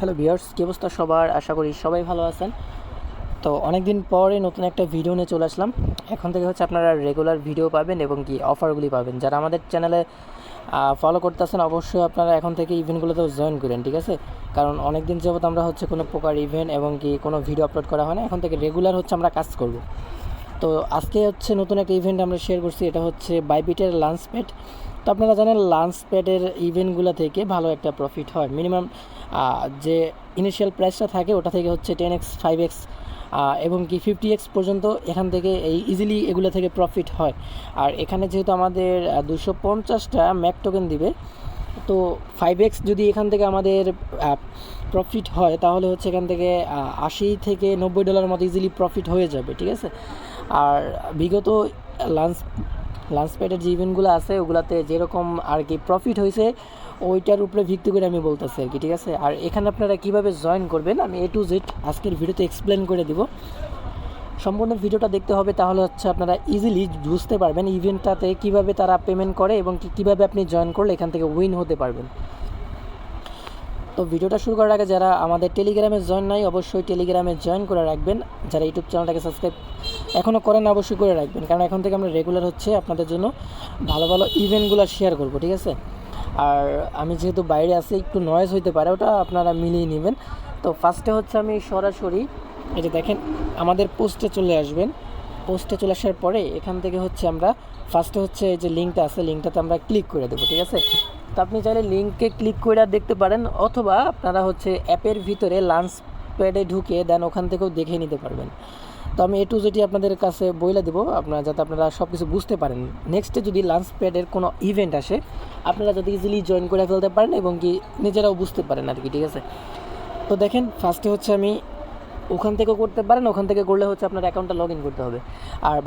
Hello viewers, কী অবস্থা সবার? আশা করি সবাই ভালো আছেন। তো অনেক দিন পরে নতুন একটা ভিডিও নিয়ে চলে আসলাম। এখন থেকে হচ্ছে আপনারা রেগুলার ভিডিও পাবেন এবং কি অফারগুলি পাবেন। যারা আমাদের চ্যানেলে ফলো করতেছেন অবশ্যই আপনারা এখন থেকে ইভেন্টগুলোতেও জয়েন করেন, ঠিক আছে? কারণ অনেক দিন যাবত আমরা হচ্ছে কোনো প্রকার ইভেন্ট এবং কি কোনো ভিডিও আপলোড করা হয় না। এখন থেকে রেগুলার হচ্ছে আমরা কাজ করব। তো আজকে হচ্ছে নতুন একটা ইভেন্ট আমরা শেয়ার করছি, এটা হচ্ছে বাইবিটের লাঞ্চ প্যাড। তো আপনারা জানেন লাঞ্চ প্যাডের ইভেন্টগুলো থেকে ভালো একটা প্রফিট হয়। মিনিমাম যে ইনিশিয়াল প্রাইসটা থাকে ওটা থেকে হচ্ছে 10x 5x এবং কি 50x পর্যন্ত এখান থেকে এই ইজিলি এগুলো থেকে প্রফিট হয়। আর এখানে যেহেতু আমাদের 250টা ম্যাক টোকেন দিবে, তো 5x যদি এখান থেকে আমাদের প্রফিট হয় তাহলে হচ্ছে এখান থেকে $80 থেকে $90 মতো ইজিলি প্রফিট হয়ে যাবে, ঠিক আছে? আর বিগত লাঞ্চ প্যাডের যে ইভেন্টগুলো আছে ওগুলাতে যেরকম আর কি প্রফিট হয়েছে ওইটার উপরে ভিত্তি করে আমি বলতেছি আর কি, ঠিক আছে? আর এখানে আপনারা কীভাবে জয়েন করবেন আমি A to Z আজকের ভিডিওতে এক্সপ্লেন করে দিব। সম্পূর্ণ ভিডিওটা দেখতে হবে, তাহলে হচ্ছে আপনারা ইজিলি বুঝতে পারবেন ইভেন্টটাতে কীভাবে তারা পেমেন্ট করে এবং কীভাবে আপনি জয়েন করলে এখান থেকে উইন হতে পারবেন। তো ভিডিওটা শুরু করার আগে যারা আমাদের টেলিগ্রামে জয়েন নাই অবশ্যই টেলিগ্রামে জয়েন করে রাখবেন। যারা ইউটিউব চ্যানেলটাকে সাবস্ক্রাইব এখনও করেন অবশ্যই করে রাখবেন, কারণ এখন থেকে আমরা রেগুলার হচ্ছে আপনাদের জন্য ভালো ভালো ইভেন্টগুলো শেয়ার করব, ঠিক আছে? আর আমি যেহেতু বাইরে আছি একটু নয়েজ হইতে পারে, ওটা আপনারা মিলিয়ে নেবেন। তো ফার্স্টে হচ্ছে আমি সরাসরি এই যে দেখেন আমাদের পোস্টে চলে আসবেন। পোস্টে চলে আসার পরে এখান থেকে হচ্ছে আমরা ফার্স্টে হচ্ছে এই যে লিঙ্কটা আছে লিঙ্কটাতে আমরা ক্লিক করে দেবো, ঠিক আছে? তো আপনি চাইলে লিঙ্কে ক্লিক করে দেখতে পারেন, অথবা আপনারা হচ্ছে অ্যাপের ভিতরে লাঞ্চ প্যাডে ঢুকে দেন ওখান থেকেও দেখে নিতে পারবেন। তো আমি A to Z আপনাদের কাছে বইলা দেবো আপনারা যাতে আপনারা সব কিছু বুঝতে পারেন। নেক্সটে যদি লাঞ্চ প্যাডের কোনো ইভেন্ট আসে আপনারা যাতে ইজিলি জয়েন করে ফেলতে পারেন এবং কি নিজেরাও বুঝতে পারেন আর কি, ঠিক আছে? তো দেখেন ফার্স্টে হচ্ছে আমি ওখান থেকেও করতে পারেন, ওখান থেকে করলে হচ্ছে আপনার অ্যাকাউন্টটা লগ ইন করতে হবে। আর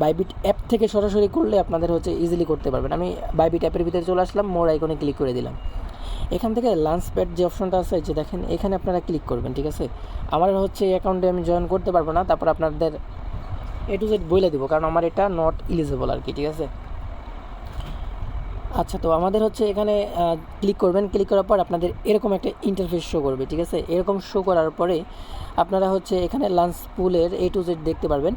বাইবিট অ্যাপ থেকে সরাসরি করলে আপনাদের হচ্ছে ইজিলি করতে পারবেন। আমি বাইবিট অ্যাপের ভিতরে চলে আসলাম, মোর আইকনে ক্লিক করে দিলাম। এখান থেকে লাঞ্চ প্যাড যে অপশনটা আছে যে দেখেন এখানে আপনারা ক্লিক করবেন, ঠিক আছে? আমার হচ্ছে এই অ্যাকাউন্টে আমি জয়েন করতে পারবো না, তারপর আপনাদের A to Z বলে দেবো, কারণ আমার এটা নট এলিজিবল আর কি, ঠিক আছে? আচ্ছা, তো আমাদের হচ্ছে এখানে ক্লিক করবেন। ক্লিক করার পর আপনাদের এরকম একটা ইন্টারফেস শো করবে, ঠিক আছে? এরকম শো করার পরে আপনারা হচ্ছে এখানে লাঞ্চ পুলের A to Z দেখতে পারবেন।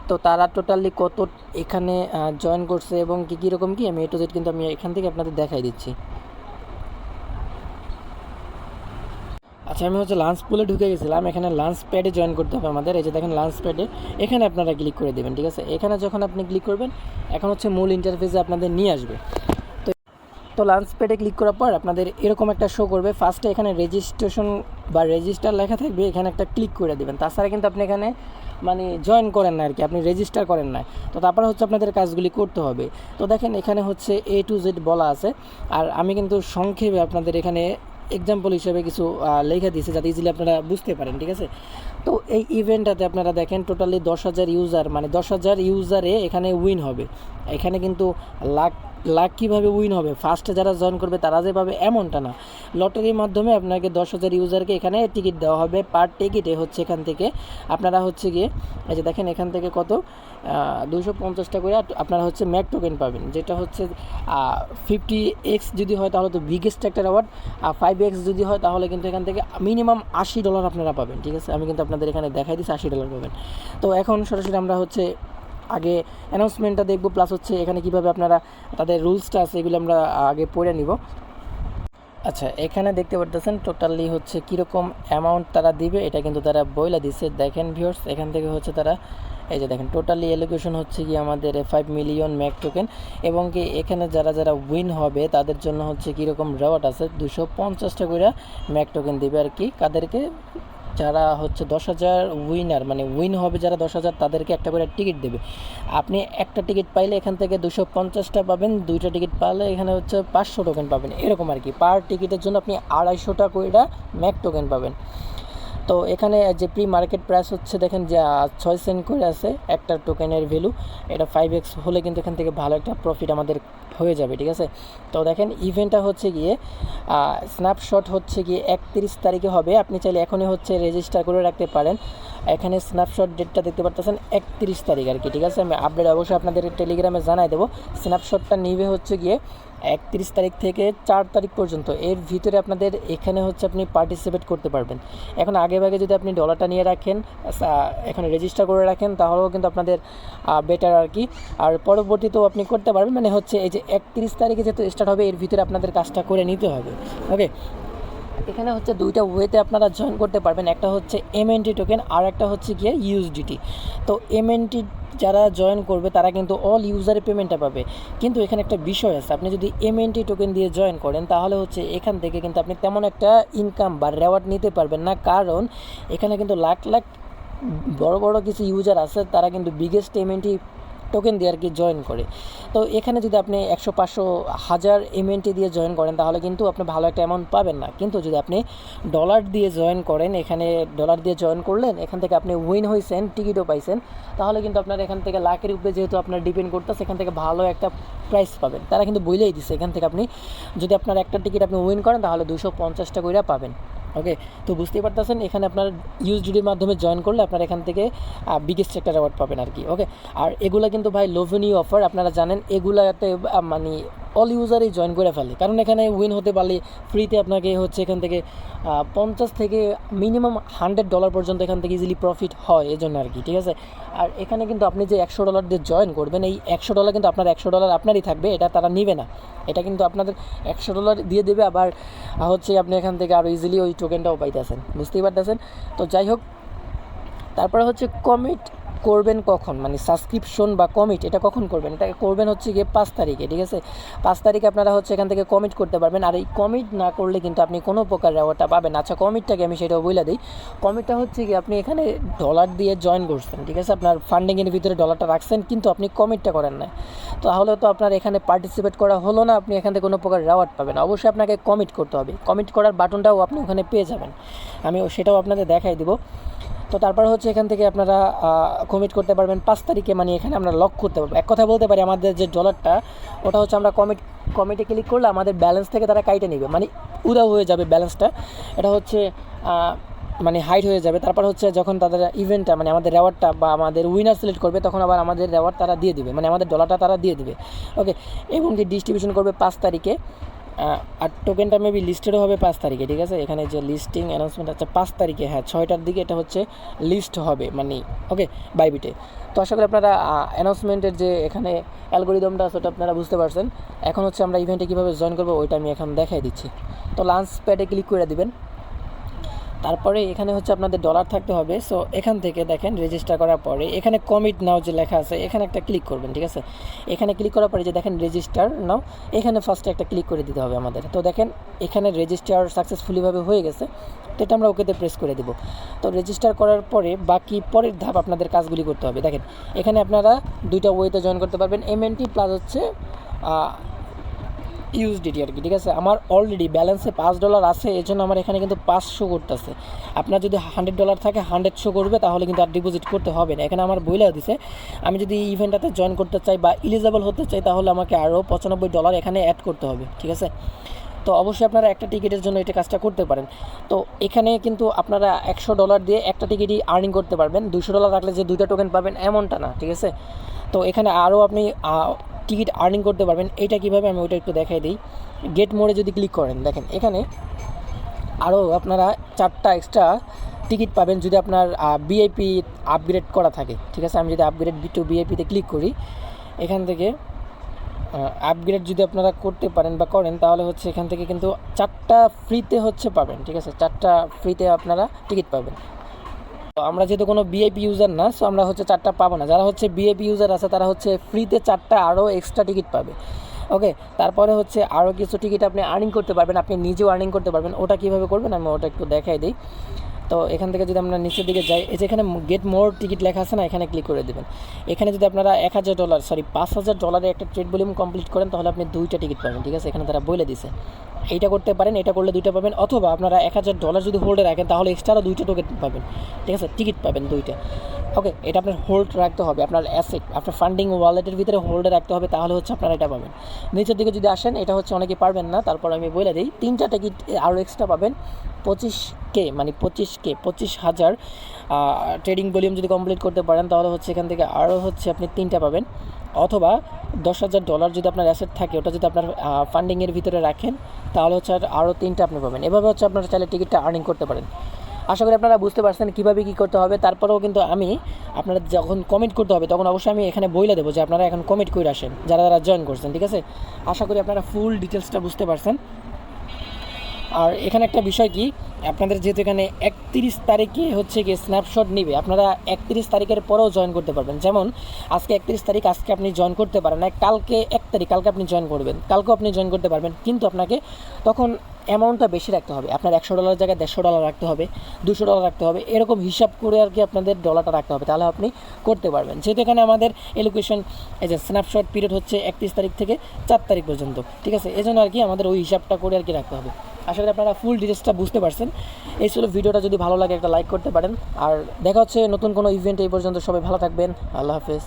তো তারা টোটালি কত এখানে জয়েন করছে এবং কীরকম কী আমি A to Z কিন্তু আমি এখান থেকে আপনাদের দেখাই দিচ্ছি। আচ্ছা, আমি হচ্ছে লাঞ্চ পুলে ঢুকে গেছিলাম। এখানে লাঞ্চ প্যাডে জয়েন করতে হবে আমাদের। এই যে দেখেন লাঞ্চ প্যাডে এখানে আপনারা ক্লিক করে দেবেন, ঠিক আছে? এখানে যখন আপনি ক্লিক করবেন এখন হচ্ছে মূল ইন্টারফেসে আপনাদের নিয়ে আসবে। তো লাঞ্চ প্যাডে ক্লিক করার পর আপনাদের এরকম একটা শো করবে। ফার্স্টে এখানে রেজিস্ট্রেশন বা রেজিস্টার লেখা থাকবে, এখানে একটা ক্লিক করে দেবেন। তাছাড়া কিন্তু আপনি এখানে মানে জয়েন করেন না আর কি, আপনি রেজিস্টার করেন না। তো তারপরে হচ্ছে আপনাদের কাজগুলি করতে হবে। তো দেখেন এখানে হচ্ছে A to Z বলা আছে, আর আমি কিন্তু সংক্ষেপে আপনাদের এখানে এক্সাম্পল হিসেবে কিছু লেখা দিয়েছে যাতে ইজিলি আপনারা বুঝতে পারেন, ঠিক আছে? তো এই ইভেন্টটাতে আপনারা দেখেন টোটালি 10,000 ইউজার, মানে 10,000 ইউজারে এখানে উইন হবে। এখানে কিন্তু লাখ লাখ কীভাবে উইন হবে, ফার্স্টে যারা জয়েন করবে তারা যে পাবে এমনটা না। লটারির মাধ্যমে আপনাকে 10,000 ইউজারকে এখানে টিকিট দেওয়া হবে। পার টিকিটে হচ্ছে এখান থেকে আপনারা হচ্ছে গিয়ে এই যে দেখেন এখান থেকে কত 250টা করে আপনারা হচ্ছে ম্যাক টোকেন পাবেন, যেটা হচ্ছে 50x যদি হয় তাহলে তো বিগেস্ট একটা রেওয়ার্ড, আর 5x যদি হয় তাহলে কিন্তু এখান থেকে মিনিমাম $80 আপনারা পাবেন, ঠিক আছে? আমি কিন্তু আপনাদের এখানে দেখাই দিচ্ছি $80 পাবেন। তো এখন সরাসরি আমরা হচ্ছে আগে অ্যানাউন্সমেন্টটা দেখব, প্লাস হচ্ছে এখানে কীভাবে আপনারা তাদের রুলসটা আছে এগুলো আমরা আগে পড়ে নিব। আচ্ছা, এখানে দেখতে পারতেছেন টোটালি হচ্ছে কীরকম অ্যামাউন্ট তারা দিবে এটা কিন্তু তারা বইলা দিচ্ছে। দেখেন ভিউয়ার্স এখান থেকে হচ্ছে তারা এই যে দেখেন টোটালি এলোকেশন হচ্ছে কি আমাদের 5 মিলিয়ন ম্যাক টোকেন, এবং কি এখানে যারা যারা উইন হবে তাদের জন্য হচ্ছে কীরকম রেওয়ার্ড আছে 250টা করে ম্যাক টোকেন দিবে আর কি। কাদেরকে? যারা হচ্ছে 10,000 উইনার, মানে উইন হবে যারা 10,000 তাদেরকে একটা করে টিকিট দেবে। আপনি একটা টিকিট পাইলে এখান থেকে 250টা পাবেন, দুইটা টিকিট পাইলে এখানে হচ্ছে 500 টোকেন পাবেন, এরকম আর কি। পার টিকিটের জন্য আপনি 250টা করে ম্যাক টোকেন পাবেন। তো এখানে যে প্রি মার্কেট প্রাইস হচ্ছে দেখেন যে 6 সেন্ট করে আছে একটা টোকেনের ভ্যালু। এটা 5x হলে কিন্তু এখান থেকে ভালো একটা প্রফিট আমাদের হয়ে যাবে, ঠিক আছে? তো দেখেন ইভেন্টটা হচ্ছে গিয়ে স্ন্যাপশট হচ্ছে গিয়ে 31 তারিখে হবে। আপনি চাইলে এখনই হচ্ছে রেজিস্টার করে রাখতে পারেন। এখানে স্ন্যাপশট ডেটটা দেখতে পাচ্ছেন 31 তারিখ আর কি, ঠিক আছে? আমি আপডেট অবশ্যই আপনাদের টেলিগ্রামে জানাই দেবো। স্ন্যাপশটটা নিবে হচ্ছে গিয়ে 31 তারিখ থেকে 4 তারিখ পর্যন্ত, এর ভিতরে আপনাদের এখানে হচ্ছে আপনি পার্টিসিপেট করতে পারবেন। এখন আগে ভাগে যদি আপনি ডলারটা নিয়ে রাখেন, এখানে রেজিস্টার করে রাখেন, তাহলেও কিন্তু আপনাদের বেটার আর কি। আর পরবর্তীতেও আপনি করতে পারবেন, মানে হচ্ছে এই যে 31 তারিখে যেহেতু স্টার্ট হবে, এর ভিতরে আপনাদের কাজটা করে নিতে হবে। ওকে, এখানে হচ্ছে দুইটা ওয়েতে আপনারা জয়েন করতে পারবেন, একটা হচ্ছে এমএনটি টোকেন আর একটা হচ্ছে গিয়ে ইউএসডিটি। তো এমএনটি যারা জয়েন করবে তারা কিন্তু অল ইউজারের পেমেন্টটা পাবে, কিন্তু এখানে একটা বিষয় আছে, আপনি যদি এমএনটি টোকেন দিয়ে জয়েন করেন তাহলে হচ্ছে এখান থেকে কিন্তু আপনি তেমন একটা ইনকাম বা রেওয়ার্ড নিতে পারবেন না, কারণ এখানে কিন্তু লাখ লাখ বড় বড় কিছু ইউজার আছে, তারা কিন্তু বিগেস্ট এমএনটি টোকেন দিয়ে আর কি জয়েন করে। তো এখানে যদি আপনি 100, 500, 1000 এমএনটি দিয়ে জয়েন করেন তাহলে কিন্তু আপনি ভালো একটা অ্যামাউন্ট পাবেন না, কিন্তু যদি আপনি ডলার দিয়ে জয়েন করেন, এখানে ডলার দিয়ে জয়েন করলেন, এখান থেকে আপনি উইন হয়েছেন, টিকিটও পাইছেন, তাহলে কিন্তু আপনার এখান থেকে লাখের উপরে যেহেতু আপনার ডিপেন্ড করতেছে, এখান থেকে ভালো একটা প্রাইস পাবেন। তারা কিন্তু বলেই দিচ্ছে এখান থেকে আপনি যদি আপনার একটা টিকিট আপনি উইন করেন তাহলে 250 টাকা করে পাবেন। ওকে, তো বুঝতেই পারতেছেন এখানে আপনার ইউএসডির মাধ্যমে জয়েন করলে আপনার এখান থেকে বিগেস্ট একটা রেওয়ার্ড পাবেন আর কি। ওকে, আর এগুলা কিন্তু ভাই লোভনীয় অফার, আপনারা জানেন এগুলাতে মানে অল ইউজারই জয়েন করে ফেলে, কারণ এখানে উইন হতে পারলে ফ্রিতে আপনাকে হচ্ছে এখান থেকে 50 থেকে মিনিমাম $100 পর্যন্ত এখান থেকে ইজিলি প্রফিট হয়, এই জন্য আর কি। ঠিক আছে, আর এখানে কিন্তু আপনি যে $100 দিয়ে জয়েন করবেন, এই $100 কিন্তু আপনার $100 আপনারই থাকবে, এটা তারা নেবে না, এটা কিন্তু আপনাদের $100 দিয়ে দেবে, আবার হচ্ছে আপনি এখান থেকে আরও ইজিলি ওই টোকেনটাও পাইতেছেন, বুঝতেই পারতেছেন। তো যাই হোক, তারপরে হচ্ছে কমিট করবেন কখন, মানে সাবস্ক্রিপশন বা কমিট এটা কখন করবেন, এটা করবেন হচ্ছে গিয়ে 5 তারিখে। ঠিক আছে, 5 তারিখে আপনারা হচ্ছে এখান থেকে কমিট করতে পারবেন, আর এই কমিট না করলে কিন্তু আপনি কোনো প্রকার রেওয়ার্ডটা পাবেন। আচ্ছা, কমিটটাকে আমি সেটাও বলে দিই। কমিটটা হচ্ছে কি, আপনি এখানে ডলার দিয়ে জয়েন করছেন, ঠিক আছে, আপনার ফান্ডিংয়ের ভিতরে ডলারটা রাখছেন, কিন্তু আপনি কমিটটা করেন না, তাহলে তো আপনার এখানে পার্টিসিপেট করা হলো না, আপনি এখান থেকে কোনো প্রকার রেওয়ার্ড পাবেন। অবশ্যই আপনাকে কমিট করতে হবে, কমিট করার বাটনটাও আপনি ওখানে পেয়ে যাবেন, আমি সেটাও আপনাদের দেখাই দিব। তো তারপর হচ্ছে এখান থেকে আপনারা কমিট করতে পারবেন 5 তারিখে, মানে এখানে আমরা লক করতে পারবো। এক কথা বলতে পারি, আমাদের যে ডলারটা ওটা হচ্ছে আমরা কমিটে ক্লিক করলে আমাদের ব্যালেন্স থেকে তারা কাইটে নেবে, মানে উধাও হয়ে যাবে ব্যালেন্সটা, এটা হচ্ছে মানে হাইড হয়ে যাবে। তারপর হচ্ছে যখন তাদের ইভেন্টটা মানে আমাদের রেওয়ার্ডটা বা আমাদের উইনার সিলেক্ট করবে, তখন আবার আমাদের রেওয়ার্ড তারা দিয়ে দিবে, মানে আমাদের ডলারটা তারা দিয়ে দিবে। ওকে, এবং কি ডিস্ট্রিবিউশন করবে 5 তারিখে, আর টোকেনটা মেবি লিস্টেডও হবে 5 তারিখে। ঠিক আছে, এখানে যে লিস্টিং অ্যানাউন্সমেন্ট আছে 5 তারিখে, হ্যাঁ 6টার দিকে এটা হচ্ছে লিস্ট হবে, মানে ওকে বাইবিটে। তো আশা করি আপনারা অ্যানাউন্সমেন্টের যে এখানে অ্যালগোরিদমটা আছে ওটা আপনারা বুঝতে পারছেন। এখন হচ্ছে আমরা ইভেন্টে কীভাবে জয়েন করবো ওইটা আমি এখন দেখাই দিচ্ছি। তো লাঞ্চ প্যাডে ক্লিক করে দিবেন, তারপরে এখানে হচ্ছে আপনাদের ডলার থাকতে হবে। সো এখান থেকে দেখেন রেজিস্টার করার পরে এখানে কমিট নাও যে লেখা আছে এখানে একটা ক্লিক করবেন। ঠিক আছে, এখানে ক্লিক করার পরে যে দেখেন রেজিস্টার নাও, এখানে ফার্স্টে একটা ক্লিক করে দিতে হবে আমাদের। তো দেখেন এখানে রেজিস্টার সাকসেসফুলিভাবে হয়ে গেছে, তো এটা আমরা ওকেতে প্রেস করে দেবো। তো রেজিস্টার করার পরে বাকি পরের ধাপ আপনাদের কাজগুলি করতে হবে। দেখেন এখানে আপনারা দুইটা ওয়েতে জয়েন করতে পারবেন, এমএনটি প্লাস হচ্ছে ইউএসডিটি আর কি। ঠিক আছে, আমার অলরেডি ব্যালেন্সে $5 আছে, এই জন্য আমার এখানে কিন্তু 500 করতেছে। আপনার যদি $100 থাকে 100 শো করবে, তাহলে কিন্তু আর ডিপোজিট করতে হবে না। এখানে আমার বইলেও দিছে, আমি যদি এই ইভেন্টটাতে জয়েন করতে চাই বা এলিজেবল হতে চাই তাহলে আমাকে আরও $95 এখানে অ্যাড করতে হবে। ঠিক আছে, তো অবশ্যই আপনারা একটা টিকিটের জন্য এটা কাজটা করতে পারেন। তো এখানে কিন্তু আপনারা $100 দিয়ে একটা টিকিটই আর্নিং করতে পারবেন, $200 রাখলে যে দুইটা টোকেন পাবেন এমনটা না। ঠিক আছে, তো এখানে আরও আপনি টিকিট আর্নিং করতে পারবেন। এইটা কীভাবে আমি ওইটা একটু দেখাই দিই। গেট মোডে যদি ক্লিক করেন, দেখেন এখানে আরও আপনারা 4টা এক্সট্রা টিকিট পাবেন যদি আপনার ভিআইপি আপগ্রেড করা থাকে। ঠিক আছে, আমি যদি আপগ্রেড টু ভিআইপিতে ক্লিক করি, এখান থেকে আপগ্রেড যদি আপনারা করতে পারেন বা করেন তাহলে হচ্ছে এখান থেকে কিন্তু 4টা ফ্রিতে হচ্ছে পাবেন। ঠিক আছে, 4টা ফ্রিতে আপনারা টিকিট পাবেন। তো আমরা যেহেতু কোনো ভিআইপি ইউজার না, সো আমরা হচ্ছে 4টা পাবো না। যারা হচ্ছে ভিআইপি ইউজার আছে তারা হচ্ছে ফ্রিতে 4টা আরও এক্সট্রা টিকিট পাবে। ওকে, তারপরে হচ্ছে আরও কিছু টিকিট আপনি আর্নিং করতে পারবেন, আপনি নিজেও আর্নিং করতে পারবেন। ওটা কীভাবে করবেন আমি ওটা একটু দেখাই দিই। তো এখান থেকে যদি আমরা নিচের দিকে যাই, এই যে এখানে গেট মোর টিকিট লেখা আছে না, এখানে ক্লিক করে দেবেন। এখানে যদি আপনারা $5,000 একটা ট্রেড ভলিউম কমপ্লিট করেন তাহলে আপনি 2টা টিকিট পাবেন। ঠিক আছে, এখানে তারা বলে দিছে এইটা করতে পারেন, এটা করলে 2টা পাবেন, অথবা আপনারা $1,000 যদি হোল্ডে রাখেন তাহলে এক্সট্রা 2টা টোকেন পাবেন। ঠিক আছে, টিকিট পাবেন 2টা। ওকে, এটা আপনার হোল্ড রাখতে হবে, আপনার অ্যাসেট আপনার ফান্ডিং ওয়ালেটের ভিতরে হোল্ডে রাখতে হবে, তাহলে হচ্ছে আপনারা এটা পাবেন। নিচের দিকে যদি আসেন, এটা হচ্ছে অনেকে পারবেন না, তারপর আমি বলে দিই 3টা টিকিট আরও এক্সট্রা পাবেন। 25K মানে 25,000 ট্রেডিং ভলিউম যদি কমপ্লিট করতে পারেন তাহলে হচ্ছে এখান থেকে আরও হচ্ছে আপনি 3টা পাবেন। অথবা $10,000 যদি আপনার অ্যাসেট থাকে, ওটা যদি আপনার ফান্ডিংয়ের ভিতরে রাখেন, তাহলে হচ্ছে আরও 3টা আপনি পাবেন। এভাবে হচ্ছে আপনারা চাইলে টিকিটটা আর্নিং করতে পারেন। আশা করি আপনারা বুঝতে পারছেন কীভাবে কী করতে হবে। তারপরেও কিন্তু আমি আপনারা যখন কমেন্ট করতে হবে তখন অবশ্যই আমি এখানে বলে দেবো যে আপনারা এখন কমেন্ট করে আসেন যারা যারা জয়েন করছেন, ঠিক আছে? আশা করি আপনারা ফুল ডিটেলসটা বুঝতে পারছেন। আর এখানে একটা বিষয় কি, আপনাদের যেহেতু এখানে 31 তারিখে হচ্ছে গিয়ে স্ন্যাপশট নিবে, আপনারা 31 তারিখের পরেও জয়েন করতে পারবেন। যেমন আজকে 31 তারিখ, আজকে আপনি জয়েন করতে পারেন না, কালকে 1 তারিখ, কালকে আপনি জয়েন করবেন, কালকেও আপনি জয়েন করতে পারবেন। কিন্তু আপনাকে তখন অ্যামাউন্টটা বেশি রাখতে হবে। আপনার $100 জায়গায় $150 রাখতে হবে, $200 রাখতে হবে, এরকম হিসাব করে আর কি আপনাদের ডলারটা রাখতে হবে, তাহলে আপনি করতে পারবেন। যেহেতু এখানে আমাদের এলোকেশন এই যে স্ন্যাপশট পিরিয়ড হচ্ছে 31 তারিখ থেকে 4 তারিখ পর্যন্ত, ঠিক আছে? এই জন্য আর কি আমাদের ওই হিসাবটা করে আর কি রাখতে হবে। আশা করি আপনারা ফুল ডিটেলসটা বুঝতে পারছেন। এই ছিল ভিডিওটা, যদি ভালো লাগে একটা লাইক করতে পারেন। আর দেখা হচ্ছে নতুন কোনো ইভেন্ট। এই পর্যন্ত সবাই ভালো থাকবেন, আল্লাহ হাফেজ।